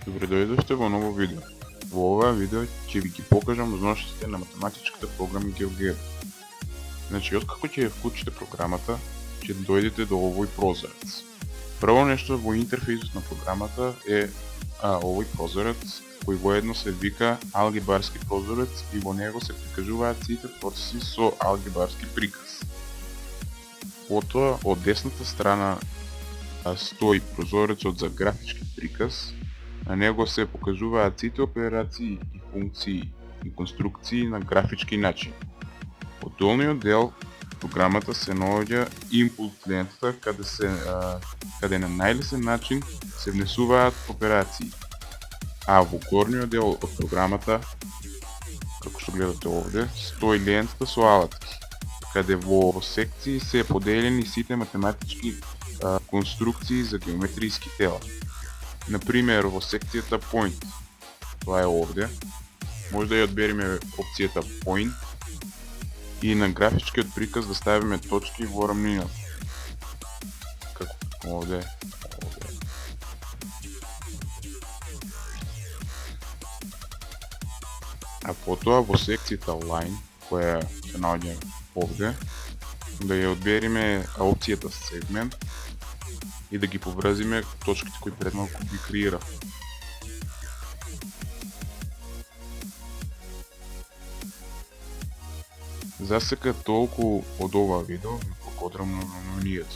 Добре дојдовте во ново видео. Во ова видео ќе ви ги покажам можностите на математичката програма GeoGebra. Значи, откако ќе ја вклучите програмата, ќе дојдете до овој прозорец. Прво нешто во интерфејсот на програмата е овој прозорец, кој воедно се вика алгебарски прозорец и во него се прикажуваат сите процеси со алгебарски приказ. Потоа, од десната страна стои прозорецот за графички приказ. На него се покажуваат сите операции и функции и конструкции на графички начин. Од долниот дел програмата се наоѓа input лентата каде на најлесен начин се внесуваат операции. А во горниот дел од програмата, како што гледате овде, стои лентата со алатки, каде во секции се поделени сите математички конструкции за геометријски тела. Например, во секцијата Point, тоа е овде, може да ја одбериме опцијата Point и на графичкиот приказ да ставиме точки во рамнината. Како овде. А потоа во секцијата Line, која се наоѓа овде, да ја одбериме опцијата Segment и да ги поврзиме точките кои пред малку ги креира. За сега толку од ова видео, ви благодарам на вниманието.